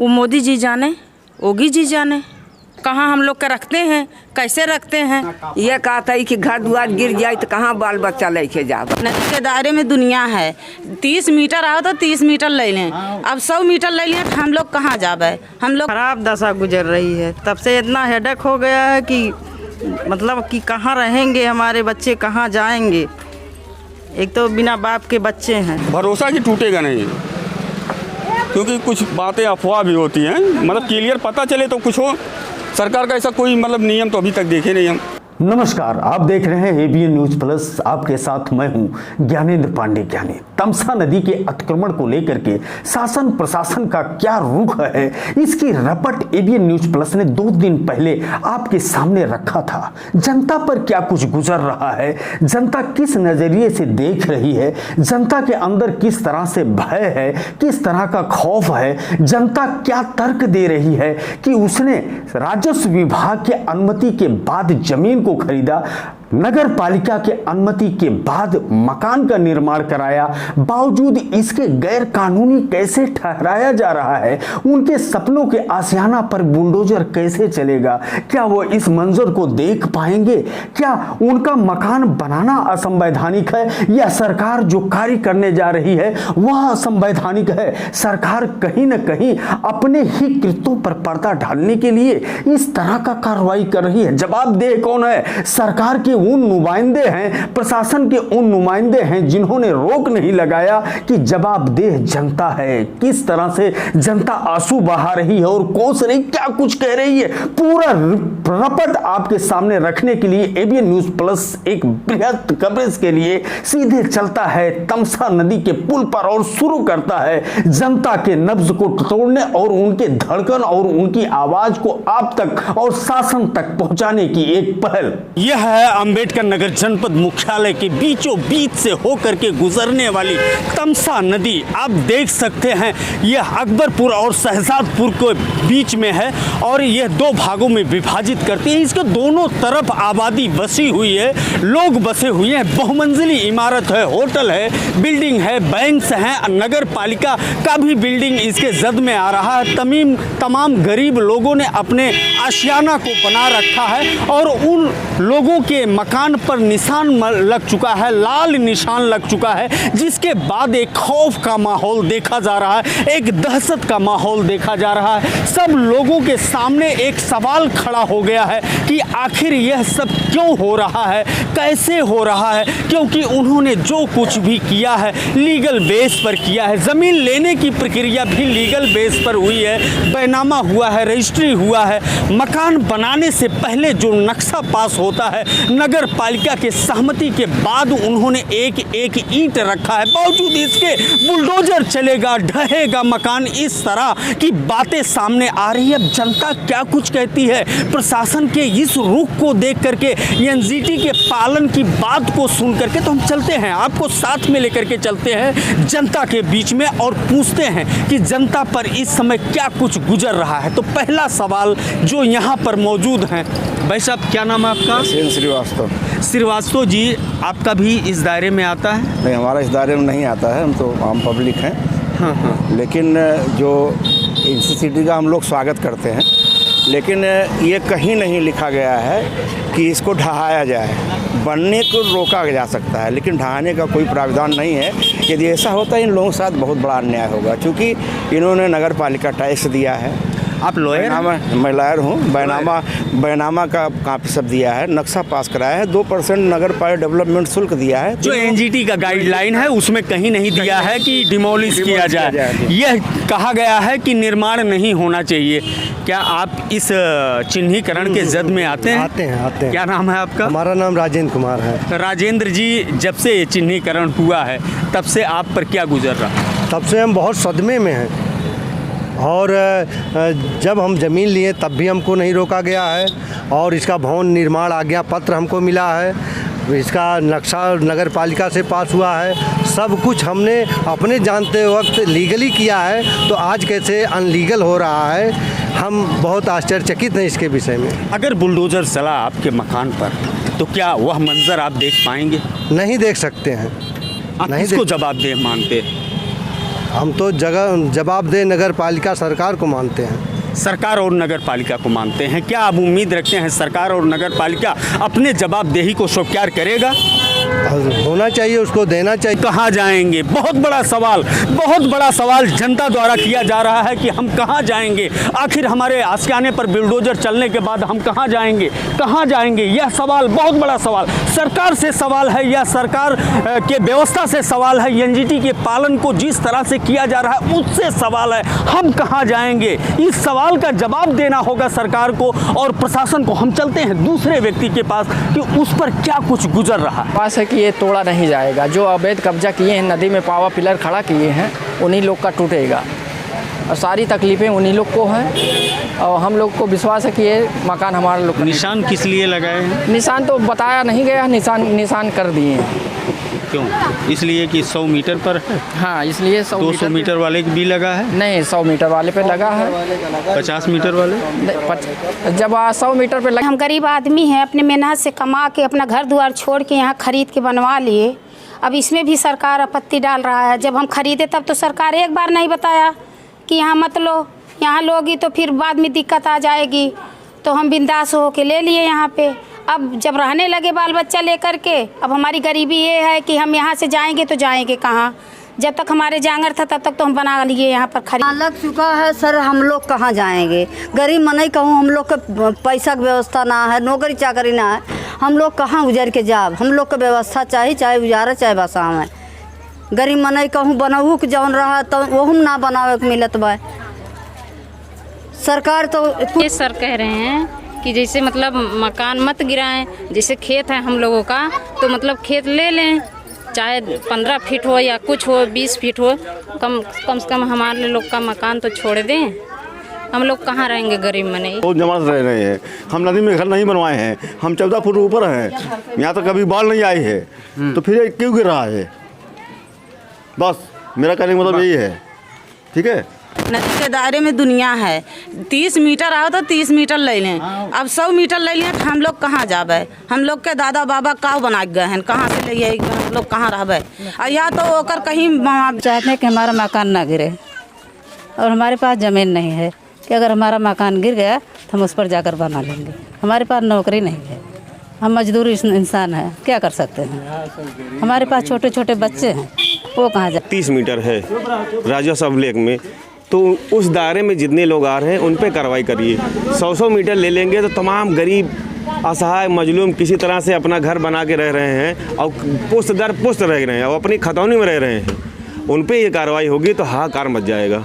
वो मोदी जी जाने, योगी जी जाने कहाँ हम लोग का रखते हैं, कैसे रखते हैं। ये कहा था कि घर द्वार गिर जाए तो कहाँ बाल बच्चा लेके जाए। नदी के दायरे में दुनिया है, 30 मीटर आओ तो 30 मीटर ले लें, अब 100 मीटर ले लें तो हम लोग कहाँ जाए। हम लोग खराब दशा गुजर रही है, तब से इतना हेडेक हो गया है कि मतलब कि कहाँ रहेंगे हमारे बच्चे, कहाँ जाएंगे। एक तो बिना बाप के बच्चे हैं। भरोसा कि टूटेगा नहीं, क्योंकि कुछ बातें अफवाह भी होती हैं। मतलब क्लियर पता चले तो कुछ हो। सरकार का ऐसा कोई मतलब नियम तो अभी तक देखे नहीं हम। नमस्कार, आप देख रहे हैं एबीएन न्यूज प्लस। आपके साथ मैं हूं ज्ञानेंद्र पांडे। तमसा नदी के अतिक्रमण को लेकर के शासन प्रशासन का क्या रुख है, इसकी रपट एबीएन न्यूज प्लस ने 2 दिन पहले आपके सामने रखा था। जनता पर क्या कुछ गुजर रहा है, जनता किस नजरिए से देख रही है, जनता के अंदर किस तरह से भय है, किस तरह का खौफ है, जनता क्या तर्क दे रही है कि उसने राजस्व विभाग के अनुमति के बाद जमीन को खरीदा, नगर पालिका के अनुमति के बाद मकान का निर्माण कराया, बावजूद इसके गैर कानूनी कैसे ठहराया जा रहा है। उनके सपनों के आशियाना पर बुलडोजर कैसे चलेगा, क्या वो इस मंजर को देख पाएंगे? क्या उनका मकान बनाना असंवैधानिक है, या सरकार जो कार्य करने जा रही है वह असंवैधानिक है? सरकार कहीं न कहीं अपने ही कृत्यों पर पर्दा डालने के लिए इस तरह का कार्रवाई कर रही है। जवाबदेह कौन है? सरकार के उन नुमाइंदे हैं, प्रशासन के उन नुमाइंदे हैं जिन्होंने रोक नहीं लगाया कि जवाबदेह जनता है। किस तरह से जनता आंसू बहा रही है और कोस रही, क्या कुछ कह रही है, पूरा रपट आपके सामने रखने के लिए एबीएन न्यूज प्लस एक बृहद कवरेज के लिए सीधे चलता है तमसा नदी के पुल पर और शुरू करता है जनता के नब्ज को तोड़ने और उनके धड़कन और उनकी आवाज को आप तक और शासन तक पहुंचाने की एक पहल। यह है अंबेडकर नगर जनपद मुख्यालय के बीचों बीच से होकर के गुजरने वाली तमसा नदी। आप देख सकते हैं यह अकबरपुर और शहजादपुर के बीच में है और यह 2 भागों में विभाजित करती है। इसके दोनों तरफ आबादी बसी हुई है, लोग बसे हुए हैं, बहुमंजिली इमारत है, होटल है, बिल्डिंग है, बैंक्स हैं, नगर पालिका का भी बिल्डिंग इसके जद में आ रहा है। तमाम गरीब लोगों ने अपने आशियाना को बना रखा है और उन लोगों के मकान पर निशान लग चुका है, लाल निशान लग चुका है, जिसके बाद एक खौफ का माहौल देखा जा रहा है, एक दहशत का माहौल देखा जा रहा है। सब लोगों के सामने एक सवाल खड़ा हो गया है कि आखिर यह सब क्यों हो रहा है, कैसे हो रहा है, क्योंकि उन्होंने जो कुछ भी किया है लीगल बेस पर किया है। ज़मीन लेने की प्रक्रिया भी लीगल बेस पर हुई है, बैनामा हुआ है, रजिस्ट्री हुआ है। मकान बनाने से पहले जो नक्शा पास होता है, नगर पालिका के सहमति के बाद उन्होंने एक एक ईंट रखा है, बावजूद इसके बुलडोजर चलेगा, ढहेगा मकान, इस तरह की बातें सामने आ रही है। अब जनता क्या कुछ कहती है, प्रशासन के इस रुख को देख करके, एनजीटी के पालन की बात को सुन करके, तो हम चलते हैं, आपको साथ में लेकर के चलते हैं जनता के बीच में और पूछते हैं कि जनता पर इस समय क्या कुछ गुजर रहा है। तो पहला सवाल जो यहाँ पर मौजूद हैं, भाई साहब क्या नाम है आपका? श्रीवास्तव जी, आपका भी इस दायरे में आता है? नहीं, हमारा इस दायरे में नहीं आता है, हम तो आम पब्लिक हैं। हाँ। लेकिन जो इंस्टीट्यूट का हम लोग स्वागत करते हैं, लेकिन ये कहीं नहीं लिखा गया है कि इसको ढहाया जाए। बनने को रोका जा सकता है, लेकिन ढहाने का कोई प्रावधान नहीं है। यदि ऐसा होता है इन लोगों के साथ बहुत बड़ा अन्याय होगा, क्योंकि इन्होंने नगर पालिका टैक्स दिया है। आप लॉयर? मैं लॉयर हूँ। बैनामा का कापी सब दिया है, नक्शा पास कराया है, 2% नगर पालिका डेवलपमेंट शुल्क दिया है। जो एनजीटी का गाइडलाइन है उसमें कहीं नहीं दिया है कि डिमोलिश किया जाए। यह कहा गया है कि निर्माण नहीं होना चाहिए। क्या आप इस चिन्हीकरण के जद में आते हैं? आते हैं। क्या नाम है आपका? हमारा नाम राजेंद्र कुमार है। राजेंद्र जी, जब से ये चिन्हीकरण हुआ है तब से आप पर क्या गुजर रहा है? तब से हम बहुत सदमे में हैं, और जब हम ज़मीन लिए तब भी हमको नहीं रोका गया है, और इसका भवन निर्माण आज्ञा पत्र हमको मिला है, इसका नक्शा नगर पालिका से पास हुआ है, सब कुछ हमने अपने जानते वक्त लीगली किया है, तो आज कैसे अनलीगल हो रहा है, हम बहुत आश्चर्यचकित हैं इसके विषय में। अगर बुलडोज़र चला आपके मकान पर तो क्या वह मंजर आप देख पाएंगे? नहीं देख सकते हैं। आप किसको जवाबदेह मानते हैं? हम तो जवाबदेह नगर पालिका सरकार को मानते हैं। सरकार और नगर पालिका को मानते हैं। क्या आप उम्मीद रखते हैं सरकार और नगर पालिका अपने जवाबदेही को स्वीकार करेगा? होना चाहिए, उसको देना चाहिए। कहाँ जाएंगे? बहुत बड़ा सवाल जनता द्वारा किया जा रहा है कि हम कहाँ जाएंगे। आखिर हमारे आशियाने पर बिल्डोजर चलने के बाद हम कहाँ जाएंगे? यह सवाल, बहुत बड़ा सवाल सरकार से सवाल है, यह सरकार के व्यवस्था से सवाल है, एनजीटी के पालन को जिस तरह से किया जा रहा है उससे सवाल है। हम कहाँ जाएंगे? इस सवाल का जवाब देना होगा सरकार को और प्रशासन को। हम चलते हैं दूसरे व्यक्ति के पास कि उस पर क्या कुछ गुजर रहा है। पास है कि ये तोड़ा नहीं जाएगा। जो अवैध कब्जा किए हैं, नदी में पावा पिलर खड़ा किए हैं, उन्हीं लोग का टूटेगा और सारी तकलीफ़ें उन्हीं लोग को हैं। और हम लोग को विश्वास है कि ये मकान हमारे लोग। निशान किस लिए लगाए हैं? निशान तो बताया नहीं गया, निशान कर दिए हैं। क्यों? इसलिए कि 100 मीटर पर है? हाँ, इसलिए 200 मीटर वाले भी लगा है? नहीं, 100 मीटर वाले पे लगा है। 50 मीटर वाले? जब 100 मीटर पे लगा। हम गरीब आदमी हैं, अपने मेहनत से कमा के अपना घर द्वार छोड़ के यहाँ खरीद के बनवा लिए। अब इसमें भी सरकार आपत्ति डाल रहा है। जब हम खरीदे तब तो सरकार एक बार नहीं बताया कि यहाँ मत लो, यहाँ लोगी तो फिर बाद में दिक्कत आ जाएगी। तो हम बिंदास हो के ले लिए यहाँ पे। अब जब रहने लगे बाल बच्चा लेकर के, अब हमारी गरीबी ये है कि हम यहाँ से जाएंगे तो जाएंगे कहाँ? जब तक हमारे जांगर था तब तक तो हम बना लिए यहाँ पर खरीद। लग चुका है सर, हम लोग कहाँ जाएंगे? गरीब मनई कहूँ, हम लोग का पैसा की व्यवस्था ना है, नौकरी चाकरी ना है, हम लोग कहाँ गुजर के जाब? हम लोग का व्यवस्था चाहिए, चाहे गुजारा चाहे बसा में। गरीब मनई कहूँ बनहू के जौन रहा तो वह ना बनावे के मिलत बा। सरकार तो ये सर कह रहे हैं कि जैसे मतलब मकान मत गिराएं, जैसे खेत है हम लोगों का तो मतलब खेत ले लें, चाहे 15 फीट हो या कुछ हो, 20 फीट हो, कम से कम हमारे लोग का मकान तो छोड़ दें। हम लोग कहाँ रहेंगे गरीब में? नहीं बहुत जमात रह रहे हैं। हम नदी में घर नहीं बनवाए हैं, हम 14 फुट ऊपर हैं, यहाँ तक कभी बाढ़ नहीं आई है, तो फिर क्यों गिर रहा है? बस मेरा कहने का मतलब यही है। ठीक है, नदी के दायरे में दुनिया है। 30 मीटर आओ तो 30 मीटर ले लें। अब 100 मीटर ले लें तो हम लोग कहाँ जाबे? हम लोग के दादा बाबा का बना गए हैं, कहाँ से ले हम लोग कहाँ रहबे? या तो ओकर कहीं चाहते हैं कि हमारा मकान ना गिरे और हमारे पास ज़मीन नहीं है कि अगर हमारा मकान गिर गया तो हम उस पर जाकर बना लेंगे। हमारे पास नौकरी नहीं है, हम मजदूर इंसान हैं, क्या कर सकते हैं? हमारे पास छोटे छोटे बच्चे हैं, वो कहाँ जाए? 30 मीटर है राजा सब लेक में, तो उस दायरे में जितने लोग आ रहे हैं उन पे कार्रवाई करिए। 100 मीटर ले लेंगे तो तमाम गरीब असहाय मजलूम किसी तरह से अपना घर बना के रह रहे हैं और पुष्ट दर पुष्ट रह रहे हैं और अपनी खतौनी में रह रहे हैं, उन पे ये कार्रवाई होगी तो हाहाकार मच जाएगा।